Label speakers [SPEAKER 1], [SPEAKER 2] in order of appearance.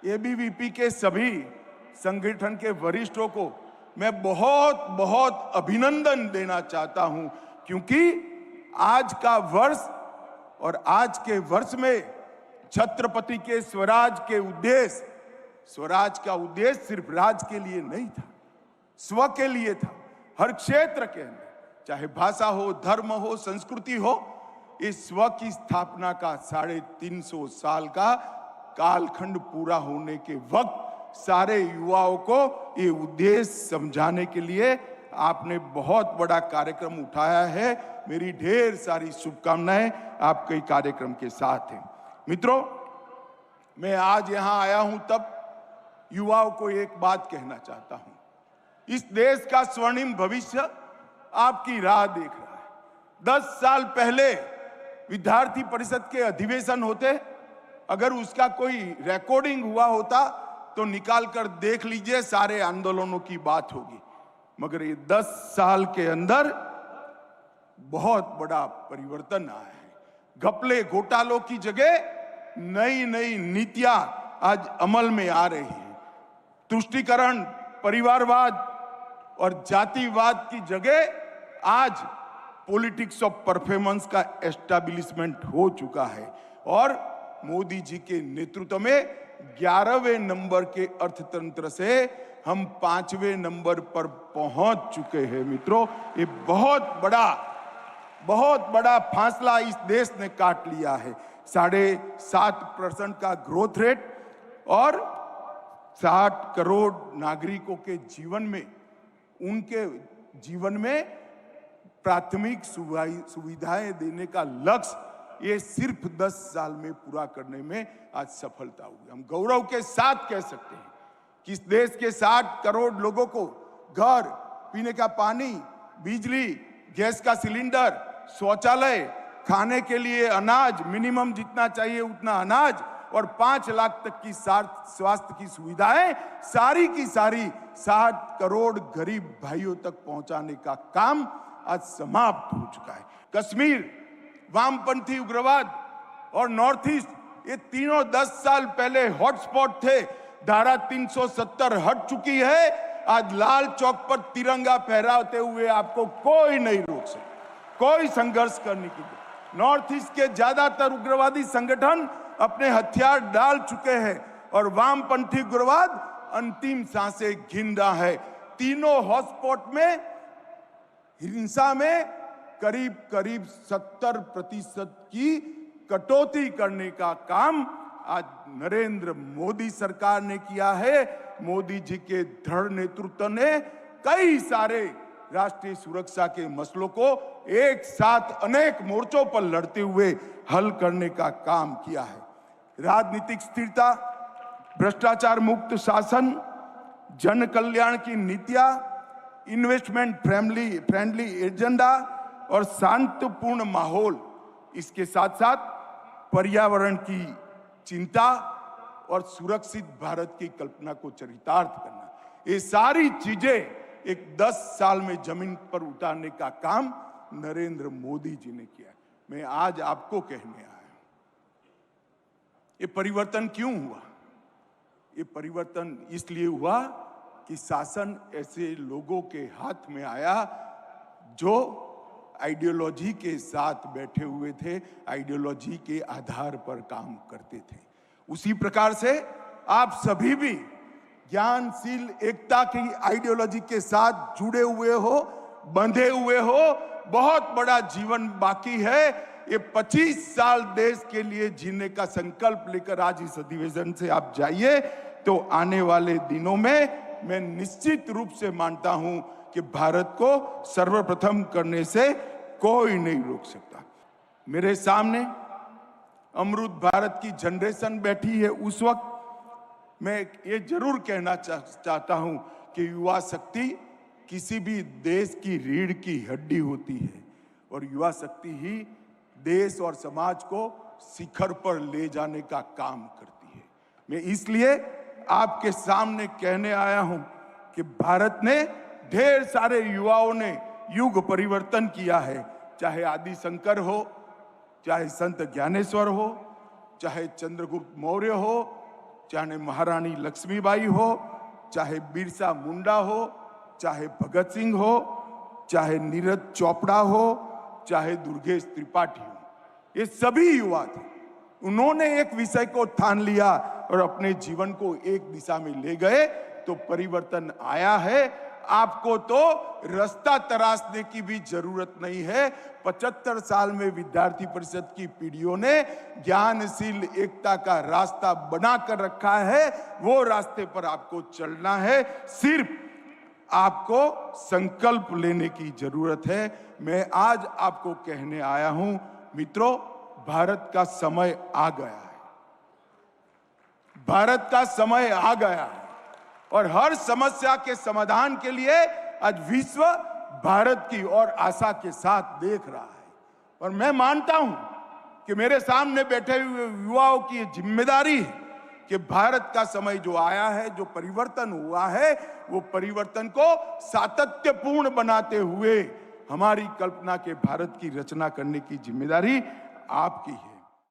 [SPEAKER 1] ABVP के सभी संगठन के वरिष्ठों को मैं बहुत बहुत अभिनंदन देना चाहता हूं, क्योंकि आज का वर्ष और आज के वर्ष में छत्रपति के स्वराज का उद्देश्य सिर्फ राज के लिए नहीं था, स्व के लिए था। हर क्षेत्र के अंदर, चाहे भाषा हो, धर्म हो, संस्कृति हो, इस स्व की स्थापना का 350 साल का कालखंड पूरा होने के वक्त सारे युवाओं को ये उद्देश्य समझाने के लिए आपने बहुत बड़ा कार्यक्रम उठाया है। मेरी ढेर सारी शुभकामनाएं आपके कार्यक्रम के साथ हैं। मित्रों, मैं आज यहां आया हूं तब युवाओं को एक बात कहना चाहता हूं। इस देश का स्वर्णिम भविष्य आपकी राह देख रहा है। 10 साल पहले विद्यार्थी परिषद के अधिवेशन होते, अगर उसका कोई रिकॉर्डिंग हुआ होता तो निकाल कर देख लीजिए, सारे आंदोलनों की बात होगी। मगर ये 10 साल के अंदर बहुत बड़ा परिवर्तन आया है। घपले घोटालों की जगह नई नई नीतियां आज अमल में आ रही हैं। तुष्टीकरण, परिवारवाद और जातिवाद की जगह आज पॉलिटिक्स ऑफ परफॉर्मेंस का एस्टैब्लिशमेंट हो चुका है और मोदी जी के नेतृत्व में 11वें नंबर के अर्थतंत्र से हम 5वें नंबर पर पहुंच चुके हैं। मित्रों, ये बहुत बड़ा फासला इस देश ने काट लिया है। 7.5% का ग्रोथ रेट और 60 करोड़ नागरिकों के जीवन में, उनके जीवन में प्राथमिक सुविधाएं देने का लक्ष्य ये सिर्फ 10 साल में पूरा करने में आज सफलता हुई। हम गौरव के साथ कह सकते हैं कि इस देश के 60 करोड़ लोगों को घर, पीने का पानी, बिजली, गैस का सिलेंडर, शौचालय, खाने के लिए अनाज, मिनिमम जितना चाहिए उतना अनाज और 5 लाख तक की स्वास्थ्य की सुविधाएं सारी की सारी 60 करोड़ गरीब भाइयों तक पहुंचाने का काम आज समाप्त हो चुका है। कश्मीर, वामपंथी उग्रवाद और नॉर्थ ईस्ट, ये तीनों 10 साल पहले हॉटस्पॉट थे। धारा 370 हट चुकी है। आज लाल चौक पर तिरंगा फहराते हुए आपको कोई नहीं रोक सकता, कोई संघर्ष करने की। नॉर्थ ईस्ट के ज्यादातर उग्रवादी संगठन अपने हथियार डाल चुके हैं और वामपंथी उग्रवाद अंतिम सांसें गिन रहा है। तीनों हॉटस्पॉट में हिंसा में करीब 70% की कटौती करने का काम आज नरेंद्र मोदी सरकार ने किया है। मोदी जी के दृढ़ नेतृत्व ने कई सारे राष्ट्रीय सुरक्षा के मसलों को एक साथ अनेक मोर्चों पर लड़ते हुए हल करने का काम किया है। राजनीतिक स्थिरता, भ्रष्टाचार मुक्त शासन, जन कल्याण की नीतियां, इन्वेस्टमेंट फ्रेंडली एजेंडा और शांतिपूर्ण माहौल, इसके साथ साथ पर्यावरण की चिंता और सुरक्षित भारत की कल्पना को चरितार्थ करना, ये सारी चीजें एक 10 साल में जमीन पर उतारने का काम नरेंद्र मोदी जी ने किया। मैं आज आपको कहने आया हूं, ये परिवर्तन क्यों हुआ? ये परिवर्तन इसलिए हुआ कि शासन ऐसे लोगों के हाथ में आया जो आइडियोलॉजी के साथ बैठे हुए थे, आइडियोलॉजी के आधार पर काम करते थे। उसी प्रकार से आप सभी भी ज्ञानशील एकता की आइडियोलॉजी के साथ जुड़े हुए हो, बंधे हुए हो। बहुत बड़ा जीवन बाकी है। ये 25 साल देश के लिए जीने का संकल्प लेकर आज इस अधिवेशन से आप जाइए तो आने वाले दिनों में मैं निश्चित रूप से मानता हूं कि भारत को सर्वप्रथम करने से कोई नहीं रोक सकता। मेरे सामने अमृत भारत की जनरेशन बैठी है। उस वक्त मैं ये जरूर कहना चाहता हूं कि युवा शक्ति किसी भी देश की रीढ़ की हड्डी होती है और युवा शक्ति ही देश और समाज को शिखर पर ले जाने का काम करती है। मैं इसलिए आपके सामने कहने आया हूं कि भारत ने ढेर सारे युवाओं ने युग परिवर्तन किया है। चाहे आदि शंकर हो, चाहे संत ज्ञानेश्वर हो, चाहे चंद्रगुप्त मौर्य हो, चाहे महारानी लक्ष्मीबाई हो, चाहे बिरसा मुंडा हो, चाहे भगत सिंह हो, चाहे नीरज चोपड़ा हो, चाहे दुर्गेश त्रिपाठी हो, ये सभी युवा थे। उन्होंने एक विषय को ठान लिया और अपने जीवन को एक दिशा में ले गए तो परिवर्तन आया है। आपको तो रास्ता तराशने की भी जरूरत नहीं है। 75 साल में विद्यार्थी परिषद की पीढ़ियों ने ज्ञानशील एकता का रास्ता बना कर रखा है। वो रास्ते पर आपको चलना है, सिर्फ आपको संकल्प लेने की जरूरत है। मैं आज आपको कहने आया हूं, मित्रों, भारत का समय आ गया है। भारत का समय आ गया है और हर समस्या के समाधान के लिए आज विश्व भारत की ओर आशा के साथ देख रहा है। और मैं मानता हूं कि मेरे सामने बैठे हुए युवाओं की जिम्मेदारी है कि भारत का समय जो आया है, जो परिवर्तन हुआ है, वो परिवर्तन को सातत्यपूर्ण बनाते हुए हमारी कल्पना के भारत की रचना करने की जिम्मेदारी आपकी है।